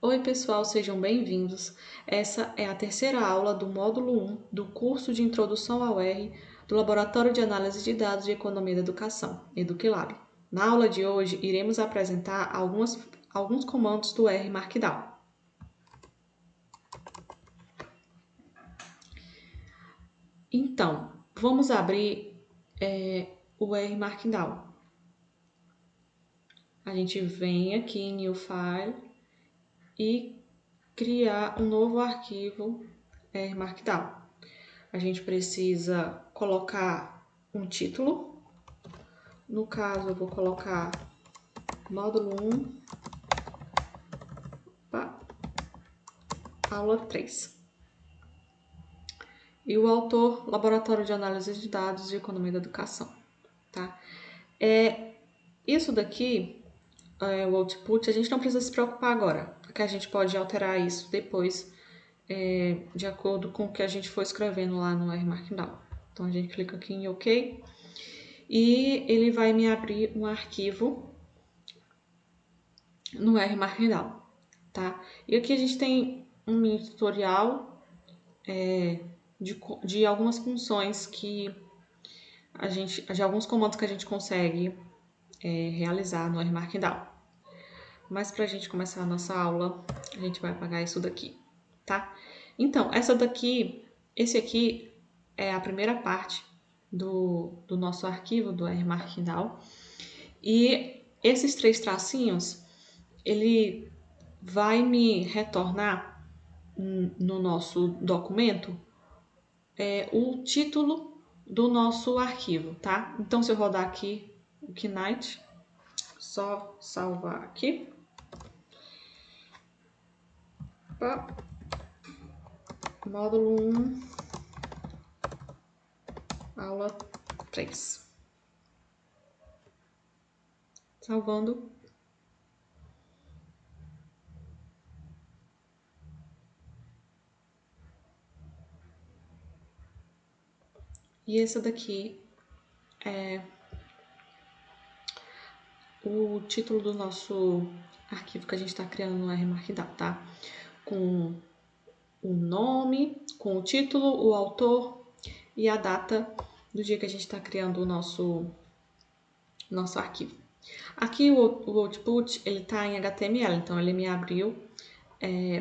Oi, pessoal, sejam bem-vindos. Essa é a terceira aula do módulo 1 do curso de Introdução ao R do Laboratório de Análise de Dados de Economia da Educação, EducLab. Na aula de hoje, iremos apresentar alguns comandos do R Markdown. Então, vamos abrir o R Markdown. A gente vem aqui em New File e criar um novo arquivo R Markdown. A gente precisa colocar um título. No caso, eu vou colocar módulo 1, aula 3. E o autor, Laboratório de Análise de Dados de Economia da Educação. Tá? Isso daqui, o output, a gente não precisa se preocupar agora, porque a gente pode alterar isso depois, de acordo com o que a gente for escrevendo lá no R Markdown. Então, a gente clica aqui em OK e ele vai me abrir um arquivo no R Markdown, tá? E aqui a gente tem um mini tutorial de algumas funções de alguns comandos que a gente consegue realizar no R Markdown. Mas para a gente começar a nossa aula, a gente vai apagar isso daqui, tá? Então, esse aqui é a primeira parte do nosso arquivo do R Markdown. E esses 3 tracinhos, ele vai me retornar no nosso documento o título do nosso arquivo, tá? Então, se eu rodar aqui o Knight, só salvar aqui. Módulo 1, aula 3. Salvando. E esse daqui é o título do nosso arquivo que a gente está criando no R Markdown, tá? Com o nome, com o título, o autor e a data do dia que a gente está criando o nosso arquivo. Aqui o output ele está em HTML, então ele me abriu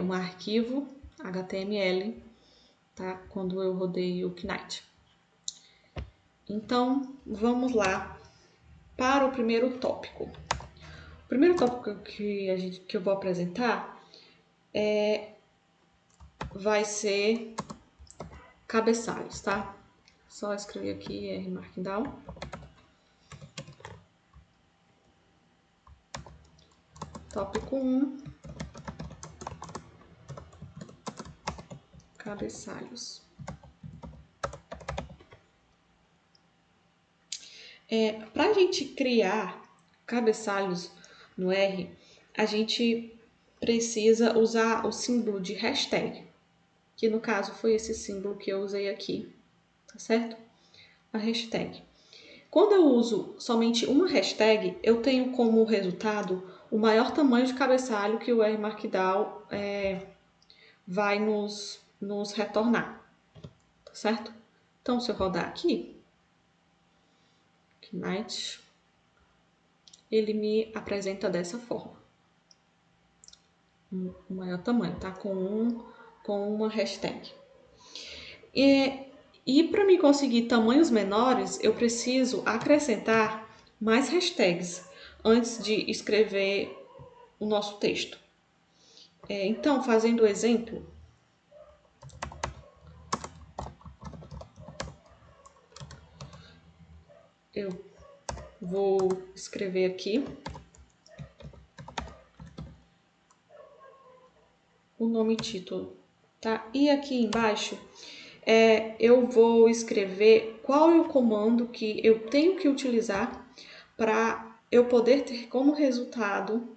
um arquivo HTML, tá? Quando eu rodei o Knight. Então, vamos lá para o primeiro tópico. O primeiro tópico que eu vou apresentar vai ser cabeçalhos, tá? Só escrever aqui R Markdown. Tópico 1. Cabeçalhos. Para a gente criar cabeçalhos no R, a gente precisa usar o símbolo de hashtag, que no caso foi esse símbolo que eu usei aqui, tá certo? A hashtag. Quando eu uso somente uma hashtag, eu tenho como resultado o maior tamanho de cabeçalho que o R Markdown vai nos retornar, tá certo? Então, se eu rodar aqui, Knight, ele me apresenta dessa forma. O maior tamanho, tá? Com uma hashtag. E para me conseguir tamanhos menores, eu preciso acrescentar mais hashtags antes de escrever o nosso texto. Então, fazendo o exemplo, eu vou escrever aqui o nome título, tá? E aqui embaixo eu vou escrever qual é o comando que eu tenho que utilizar para eu poder ter como resultado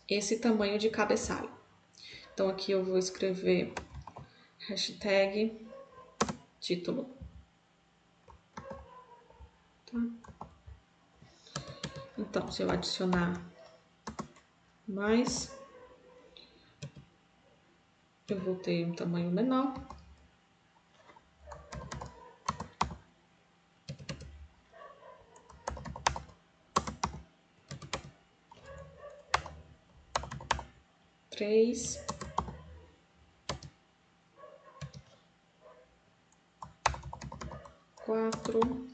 esse tamanho de cabeçalho. Então, aqui eu vou escrever hashtag título. Tá? Então, se eu adicionar mas eu vou ter um tamanho menor. Três. Quatro.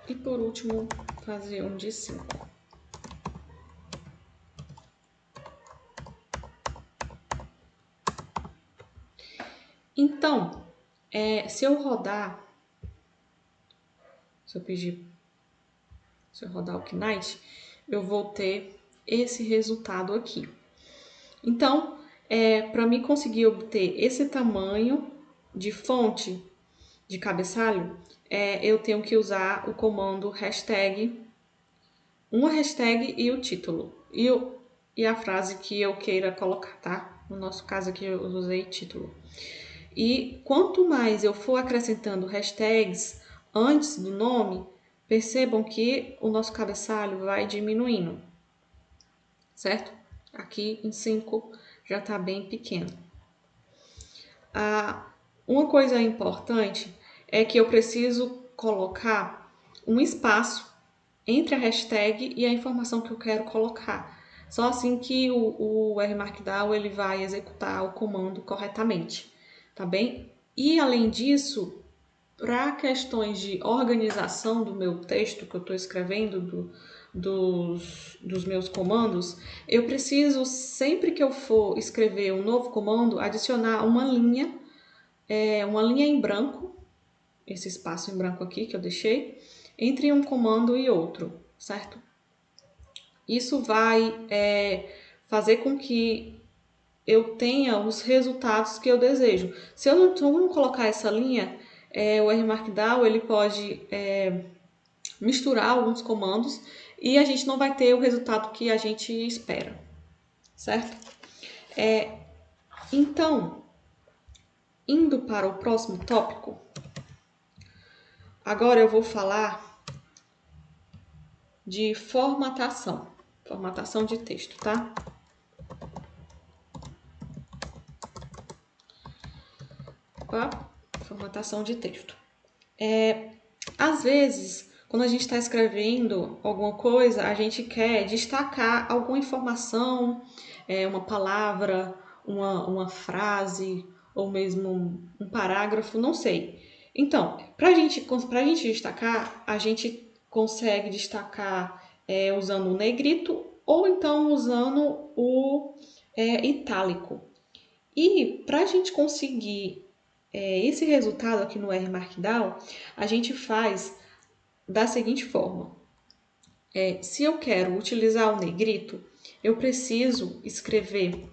E por último, fazer um de 5. Então, se eu rodar, se eu rodar o Knight, eu vou ter esse resultado aqui. Então, para mim conseguir obter esse tamanho de fonte de cabeçalho, eu tenho que usar o comando hashtag, uma hashtag e o título. E a frase que eu queira colocar, tá? No nosso caso aqui eu usei título. E quanto mais eu for acrescentando hashtags antes do nome, percebam que o nosso cabeçalho vai diminuindo, certo? Aqui em 5 já está bem pequeno. Uma coisa importante é que eu preciso colocar um espaço entre a hashtag e a informação que eu quero colocar. Só assim que o RMarkdown ele vai executar o comando corretamente, tá bem? E além disso, para questões de organização do meu texto que eu estou escrevendo, dos meus comandos, eu preciso, sempre que eu for escrever um novo comando, adicionar uma linha em branco, esse espaço em branco aqui que eu deixei, entre um comando e outro, certo? Isso vai fazer com que eu tenha os resultados que eu desejo. Se eu não colocar essa linha, o RMarkdown ele pode misturar alguns comandos e a gente não vai ter o resultado que a gente espera, certo? Então, indo para o próximo tópico, agora eu vou falar de formatação de texto, tá? Formatação de texto. Às vezes, quando a gente está escrevendo alguma coisa, a gente quer destacar alguma informação, uma palavra, uma frase, ou mesmo um parágrafo, não sei. Então, para a gente destacar, a gente consegue destacar usando o negrito ou então usando o itálico. E para a gente conseguir esse resultado aqui no RMarkdown, a gente faz da seguinte forma. Se eu quero utilizar o negrito, eu preciso escrever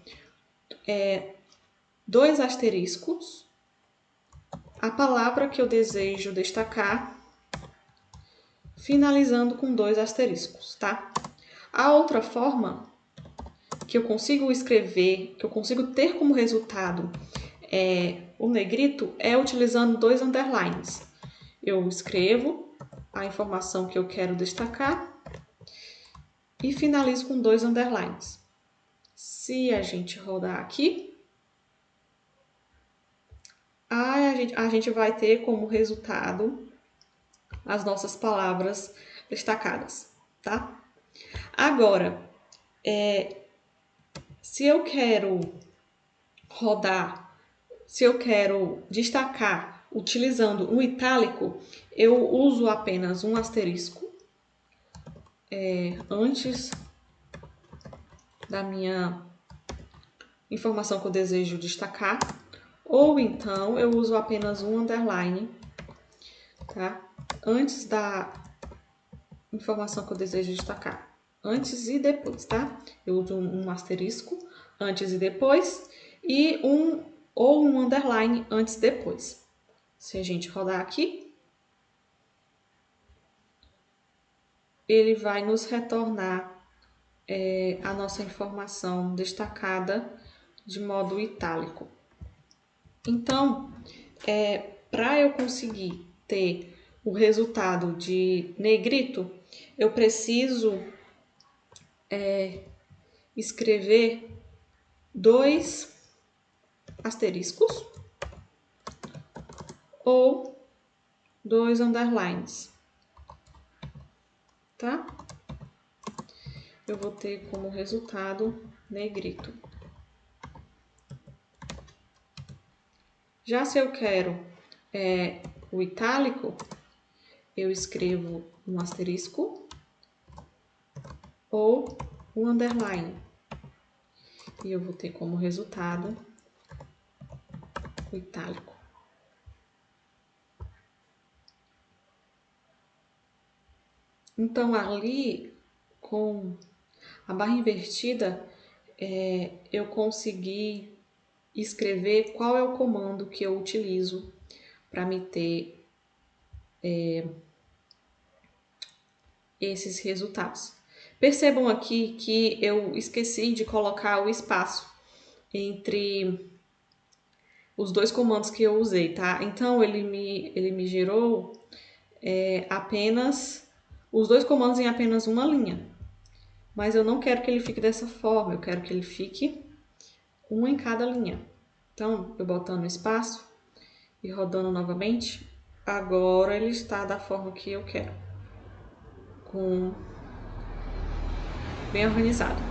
2 asteriscos, a palavra que eu desejo destacar, finalizando com 2 asteriscos, tá? A outra forma que eu consigo escrever, que eu consigo ter como resultado o negrito, é utilizando 2 underlines. Eu escrevo a informação que eu quero destacar e finalizo com 2 underlines. Se a gente rodar aqui, a gente vai ter como resultado as nossas palavras destacadas, tá? Agora, se eu quero destacar utilizando um itálico, eu uso apenas um asterisco antes da minha informação que eu desejo destacar, ou então eu uso apenas um underline, tá? Antes da informação que eu desejo destacar, antes e depois, tá? Eu uso um asterisco antes e depois e um underline antes e depois. Se a gente rodar aqui, ele vai nos retornar a nossa informação destacada de modo itálico. Então, para eu conseguir ter o resultado de negrito, eu preciso escrever 2 asteriscos ou 2 underlines, tá? Eu vou ter como resultado negrito. Já se eu quero o itálico, eu escrevo um asterisco ou um underline. E eu vou ter como resultado o itálico. Então, ali, com a barra invertida, eu consegui escrever qual é o comando que eu utilizo para me ter esses resultados. Percebam aqui que eu esqueci de colocar o espaço entre os 2 comandos que eu usei, tá? Então, ele me gerou apenas os 2 comandos em apenas uma linha. Mas eu não quero que ele fique dessa forma, eu quero que ele fique um em cada linha. Então, eu botando o espaço e rodando novamente, agora ele está da forma que eu quero, bem organizado,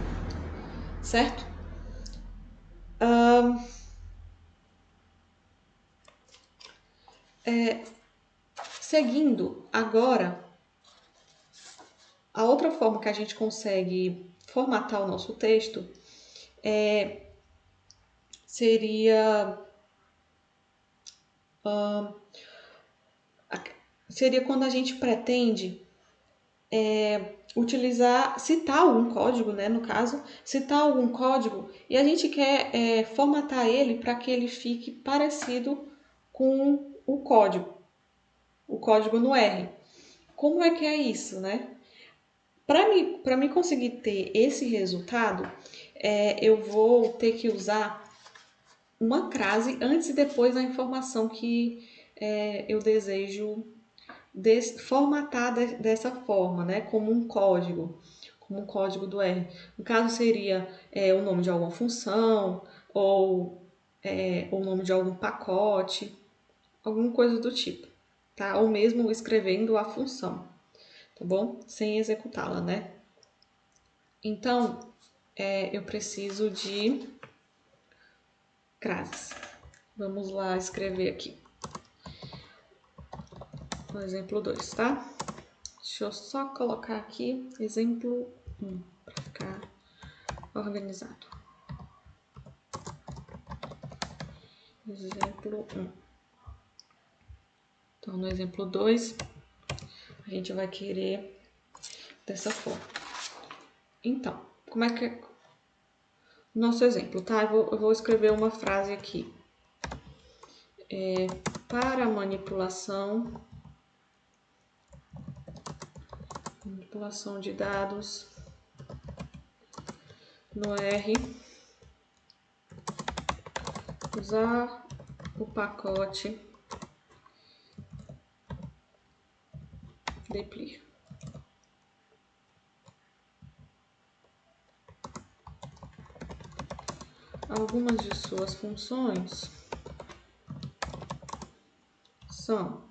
certo? Seguindo agora, a outra forma que a gente consegue formatar o nosso texto seria quando a gente pretende citar algum código, né, no caso, citar algum código e a gente quer formatar ele para que ele fique parecido com o código no R. Como é que é isso, né? Para mim conseguir ter esse resultado, eu vou ter que usar uma crase antes e depois da informação que eu desejo formatar dessa forma, né? Como um código do R. No caso, seria o nome de alguma função ou o nome de algum pacote, alguma coisa do tipo, tá? Ou mesmo escrevendo a função, tá bom? Sem executá-la, né? Então, eu preciso de crases. Vamos lá escrever aqui. No exemplo 2, tá? Deixa eu só colocar aqui exemplo 1 para ficar organizado. Exemplo 1. Então, no exemplo 2, a gente vai querer dessa forma. Então, como é que é nosso exemplo, tá? Eu vou escrever uma frase aqui. Para manipulação de dados no R, usar o pacote dplyr. Algumas de suas funções são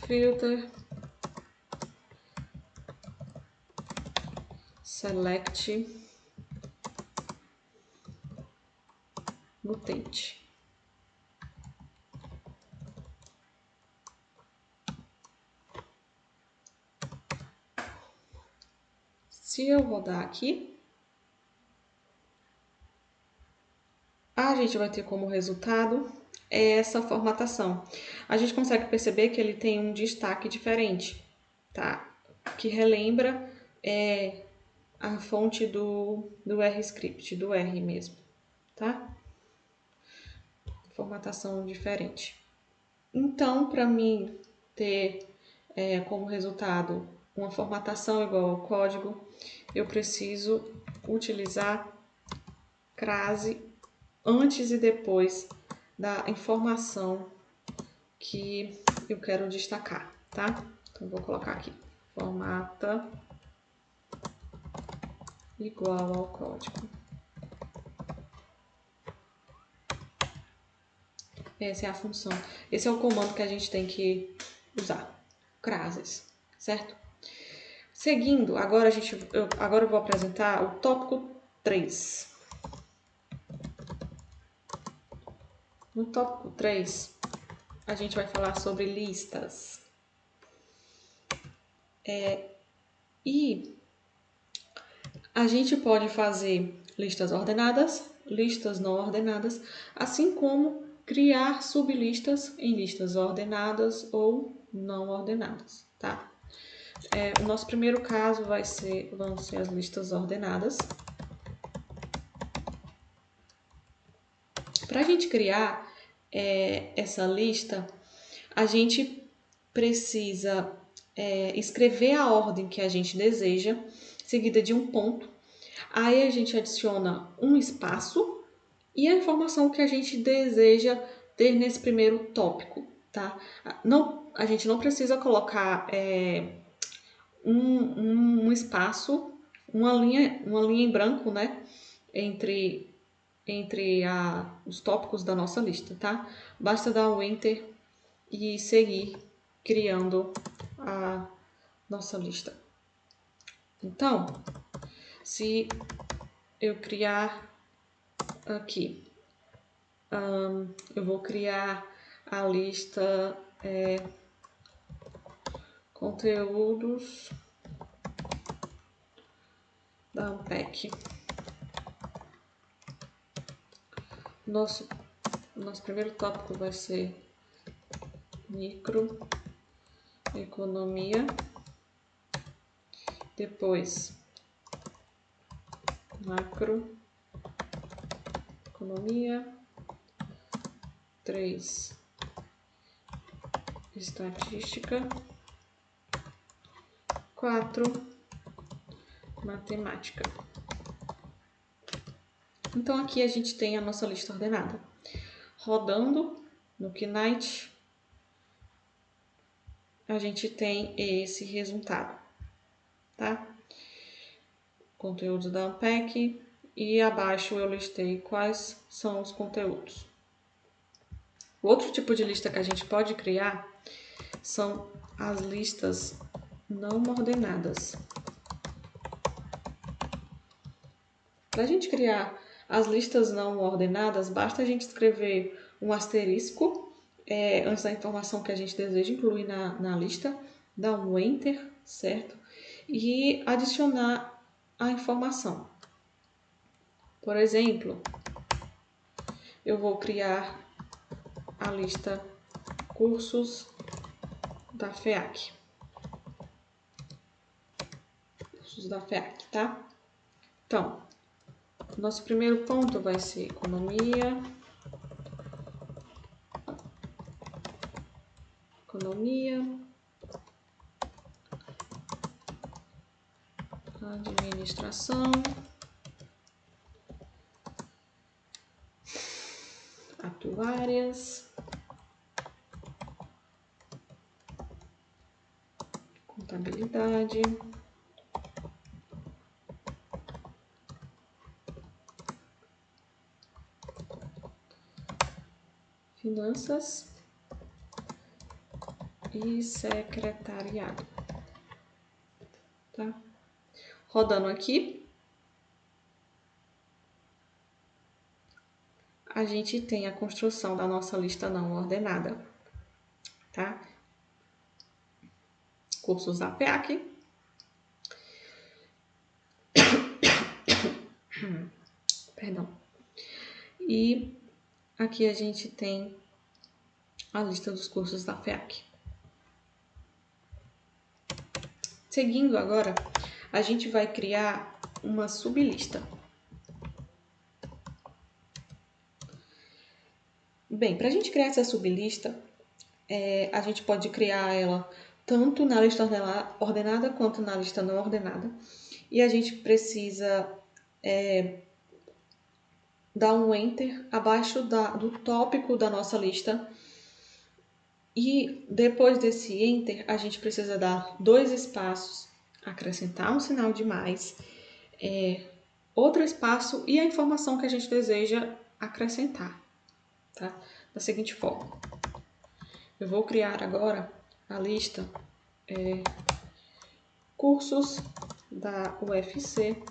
filter, select, mutate. Se eu rodar aqui, a gente vai ter como resultado essa formatação. A gente consegue perceber que ele tem um destaque diferente, tá? Que relembra a fonte do RScript, do R mesmo, tá? Formatação diferente. Então, para mim ter como resultado uma formatação igual ao código, eu preciso utilizar crase antes e depois da informação que eu quero destacar, tá? Então, vou colocar aqui, formata igual ao código. Essa é a função. Esse é o comando que a gente tem que usar. Crases, certo? Seguindo, agora eu vou apresentar o tópico 3. No tópico 3, a gente vai falar sobre listas. E a gente pode fazer listas ordenadas, listas não ordenadas, assim como criar sublistas em listas ordenadas ou não ordenadas, tá? O nosso primeiro caso vão ser as listas ordenadas. Para a gente criar essa lista, a gente precisa escrever a ordem que a gente deseja, seguida de um ponto. Aí a gente adiciona um espaço e a informação que a gente deseja ter nesse primeiro tópico, tá? A gente não precisa colocar um espaço, uma linha em branco, né? Entre os tópicos da nossa lista, tá? Basta dar um Enter e seguir criando a nossa lista. Então, se eu criar aqui, eu vou criar a lista conteúdos da Ampec. Nosso primeiro tópico vai ser microeconomia, depois macroeconomia, 3 estatística, 4 matemática. Então aqui a gente tem a nossa lista ordenada. Rodando no Knight, a gente tem esse resultado, tá? Conteúdos da Ampec e abaixo eu listei quais são os conteúdos. O outro tipo de lista que a gente pode criar são as listas não ordenadas. Para a gente criar as listas não ordenadas, basta a gente escrever um asterisco antes da informação que a gente deseja incluir na lista, dar um Enter, certo? E adicionar a informação. Por exemplo, eu vou criar a lista cursos da FEAC. Cursos da FEAC, tá? Então, nosso primeiro ponto vai ser economia, administração, atuárias, contabilidade, finanças e secretariado, tá? Rodando aqui, a gente tem a construção da nossa lista não ordenada, tá? Cursos da FEAC. Perdão. E aqui a gente tem a lista dos cursos da FEAC. Seguindo agora, a gente vai criar uma sublista. Bem, para a gente criar essa sublista, a gente pode criar ela tanto na lista ordenada quanto na lista não ordenada. E a gente precisa dar um Enter abaixo do tópico da nossa lista. E depois desse Enter, a gente precisa dar 2 espaços, acrescentar um sinal de mais, outro espaço e a informação que a gente deseja acrescentar, tá? Da seguinte forma. Eu vou criar agora a lista cursos da UFC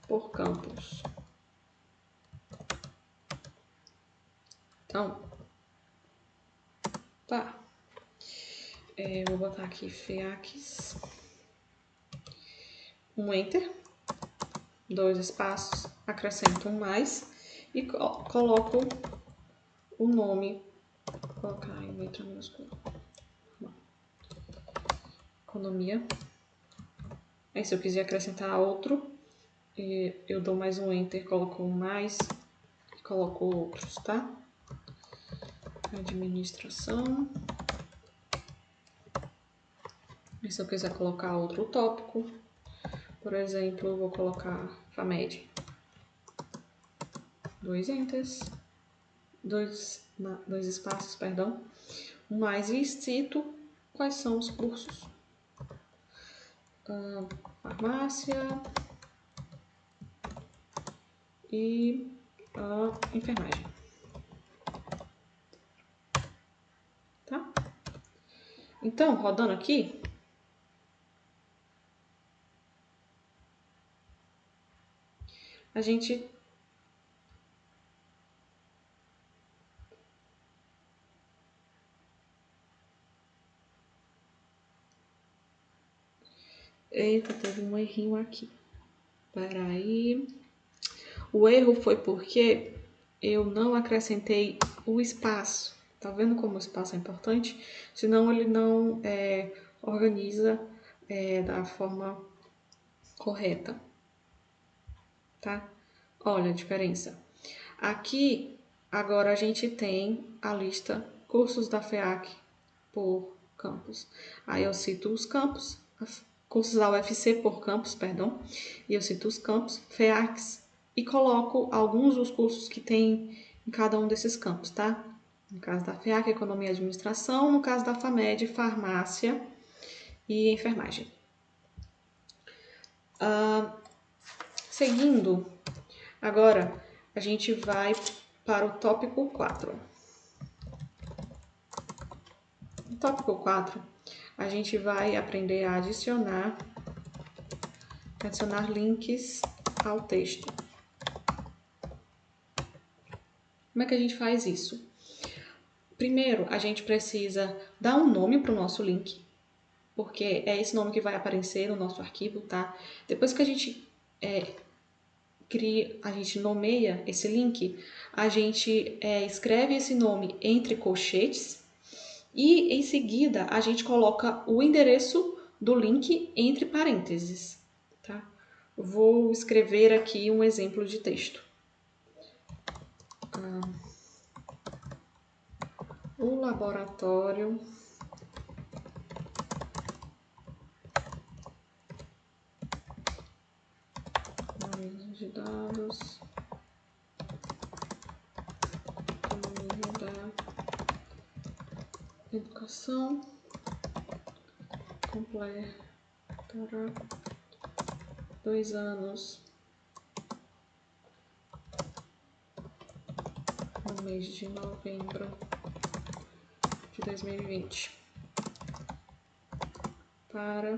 por campus. Então, tá. Vou botar aqui FEACs, um Enter, 2 espaços, acrescento um mais e coloco o nome, vou colocar em letra minúscula, economia. Aí se eu quiser acrescentar outro, eu dou mais um Enter, coloco um mais e coloco outros, tá? Administração. E se eu quiser colocar outro tópico, por exemplo, eu vou colocar FAMED. 2 Enters, dois espaços, perdão, um mais e cito quais são os cursos. Farmácia e enfermagem. Tá? Então, rodando aqui, a gente eita, teve um errinho aqui. Peraí. O erro foi porque eu não acrescentei o espaço. Tá vendo como o espaço é importante? Senão ele não organiza da forma correta. Tá? Olha a diferença. Aqui, agora a gente tem a lista cursos da FEAC por campus. Aí eu cito os campos, cursos da UFC por campus, perdão, e eu cito os campos, FEACs, e coloco alguns dos cursos que tem em cada um desses campos, tá? No caso da FEAC, Economia e Administração, no caso da FAMED, Farmácia e Enfermagem. Seguindo, agora a gente vai para o tópico 4. No tópico 4, a gente vai aprender a adicionar links ao texto. Como é que a gente faz isso? Primeiro, a gente precisa dar um nome para o nosso link, porque é esse nome que vai aparecer no nosso arquivo, tá? Depois que a gente a gente nomeia esse link, a gente escreve esse nome entre colchetes e em seguida a gente coloca o endereço do link entre parênteses, tá? Vou escrever aqui um exemplo de texto. O laboratório de dados, economia da educação, completará 2 anos no mês de novembro de 2020. Para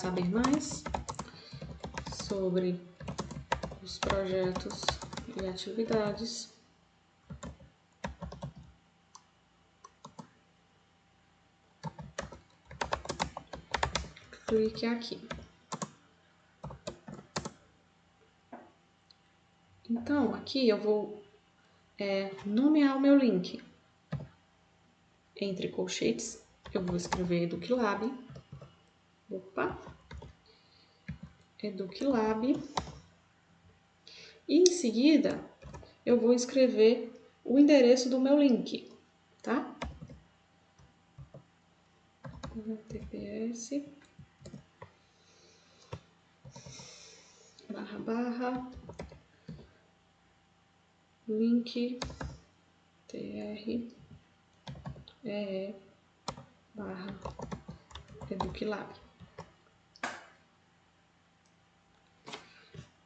saber mais sobre os projetos e atividades, clique aqui. Então, aqui eu vou nomear o meu link. Entre colchetes, eu vou escrever EducLab. Opa! EducLab. E em seguida, eu vou escrever o endereço do meu link, tá? HTTPS // link tr /educlab.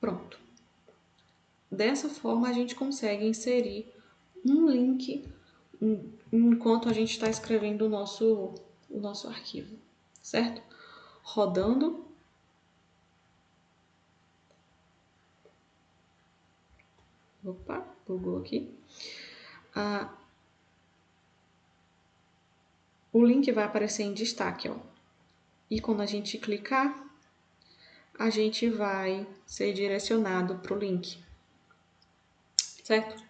Pronto. Dessa forma a gente consegue inserir um link enquanto a gente está escrevendo o nosso arquivo, certo? Rodando. Opa, bugou aqui. O link vai aparecer em destaque, ó. E quando a gente clicar, a gente vai ser direcionado para o link, certo?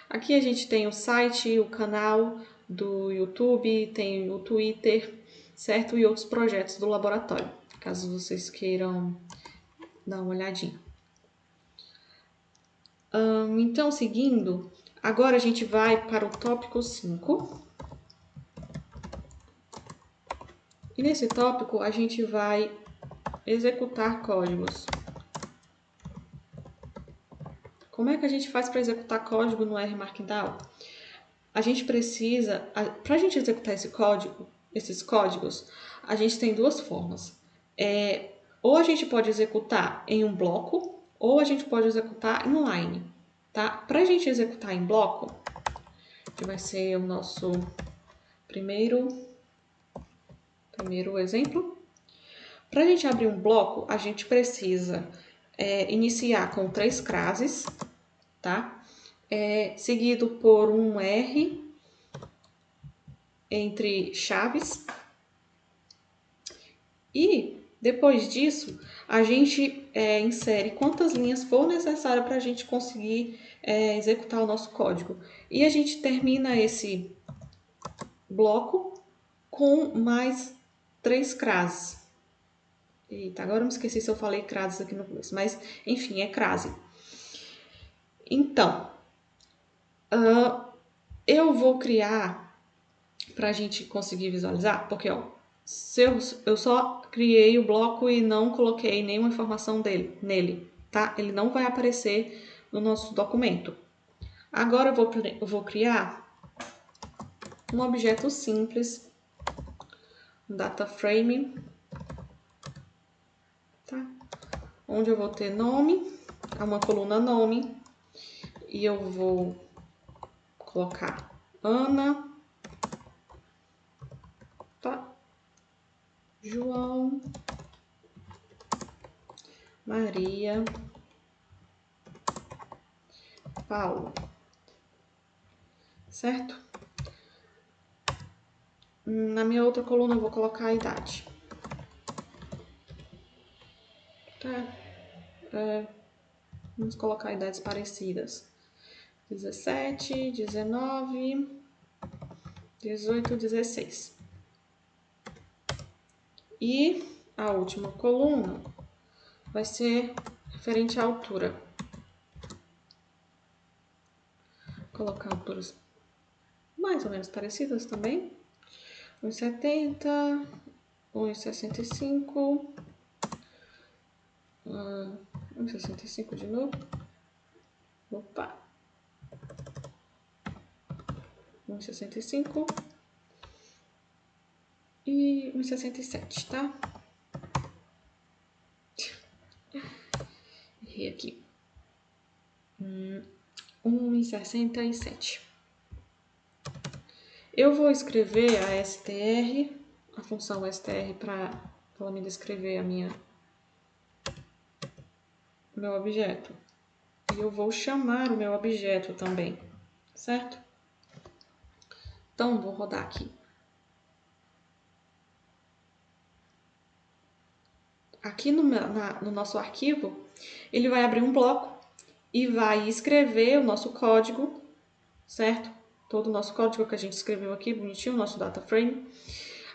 Aqui a gente tem o site, o canal do YouTube, tem o Twitter, certo? E outros projetos do laboratório, caso vocês queiram dar uma olhadinha. Então, seguindo, agora a gente vai para o tópico 5. E nesse tópico a gente vai executar códigos. Como é que a gente faz para executar código no R Markdown? A gente precisa, para a gente executar esses códigos, a gente tem duas formas. Ou a gente pode executar em um bloco, ou a gente pode executar inline, tá? Para a gente executar em bloco, que vai ser o nosso primeiro exemplo. Para a gente abrir um bloco, a gente precisa iniciar com 3 crases, tá? Seguido por um R entre chaves. E depois disso, a gente insere quantas linhas for necessário para a gente conseguir executar o nosso código. E a gente termina esse bloco com mais 3 crases. Eita, agora eu me esqueci se eu falei crases aqui no começo, mas enfim, é crase. Então, eu vou criar para a gente conseguir visualizar, porque ó, se eu só criei o bloco e não coloquei nenhuma informação nele, tá? Ele não vai aparecer no nosso documento. Agora eu vou criar um objeto simples, um data frame, tá? Onde eu vou ter nome, uma coluna nome, e eu vou colocar Ana, tá? João, Maria, Paulo, certo? Na minha outra coluna eu vou colocar a idade, tá? Vamos colocar idades parecidas. 17, 19, 18, 16. E a última coluna vai ser referente à altura. Vou colocar alturas mais ou menos parecidas também. 1,70, 1,65, 1,65 de novo. Opa! 1,65 e 1,67, tá? Errei aqui. 1,67. Eu vou escrever a str, a função str para ela me descrever o meu objeto. E eu vou chamar o meu objeto também, certo? Então, vou rodar aqui. Aqui no nosso arquivo, ele vai abrir um bloco e vai escrever o nosso código, certo? Todo o nosso código que a gente escreveu aqui, bonitinho, o nosso data frame.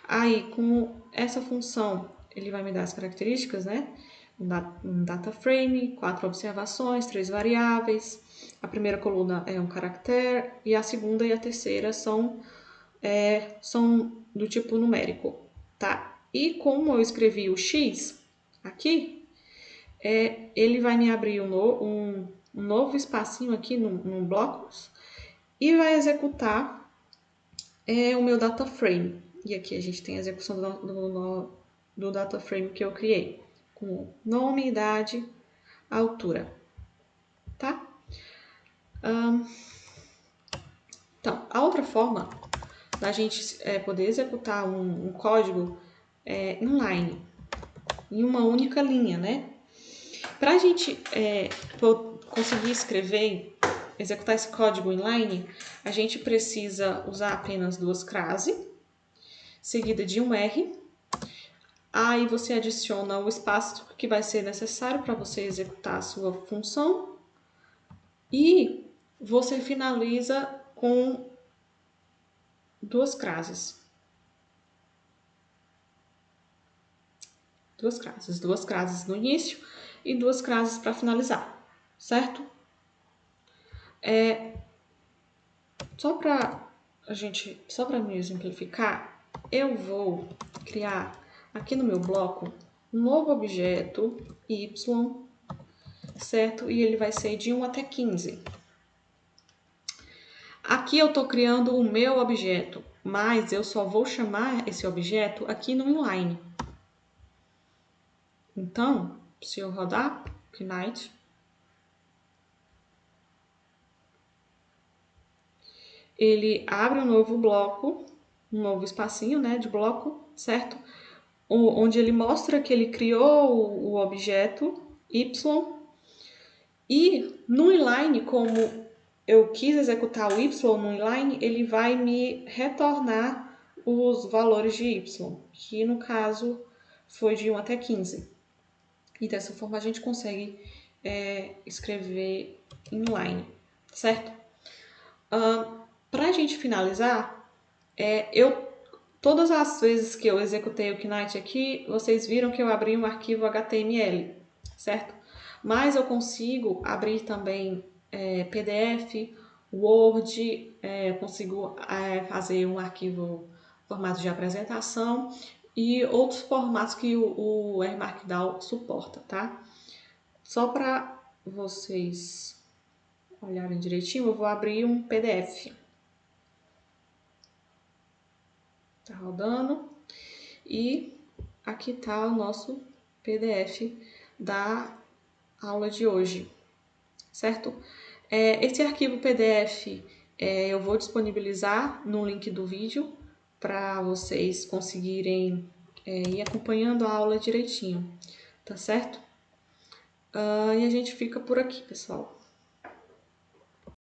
Aí, com essa função, ele vai me dar as características, né? Um data frame, 4 observações, 3 variáveis. A primeira coluna é um caractere e a segunda e a terceira são do tipo numérico, tá? E como eu escrevi o X aqui, ele vai me abrir um novo espacinho aqui no blocos e vai executar o meu data frame. E aqui a gente tem a execução do data frame que eu criei, com nome, idade, altura, tá? Então, a outra forma da gente poder executar um código inline, em uma única linha, né? Para a gente conseguir escrever, executar esse código inline, a gente precisa usar apenas duas crase, seguida de um R. Aí você adiciona o espaço que vai ser necessário para você executar a sua função. E você finaliza com duas crases. Duas crases no início e duas crases para finalizar, certo? Só para me exemplificar, eu vou criar aqui no meu bloco um novo objeto y, certo? E ele vai ser de 1 até 15. Aqui eu estou criando o meu objeto, mas eu só vou chamar esse objeto aqui no inline. Então, se eu rodar Knight, ele abre um novo bloco, um novo espacinho, né, de bloco, certo? Onde ele mostra que ele criou o objeto y e no inline, como eu quis executar o y no inline, ele vai me retornar os valores de y, que no caso foi de 1 até 15. E dessa forma a gente consegue escrever inline, certo? Para a gente finalizar, todas as vezes que eu executei o Knight aqui, vocês viram que eu abri um arquivo HTML, certo? Mas eu consigo abrir também PDF, Word, consigo fazer um arquivo formato de apresentação e outros formatos que o RMarkdown suporta, tá? Só para vocês olharem direitinho, eu vou abrir um PDF. Tá rodando. E aqui tá o nosso PDF da aula de hoje, certo? Esse arquivo PDF eu vou disponibilizar no link do vídeo para vocês conseguirem ir acompanhando a aula direitinho, tá certo? E a gente fica por aqui, pessoal.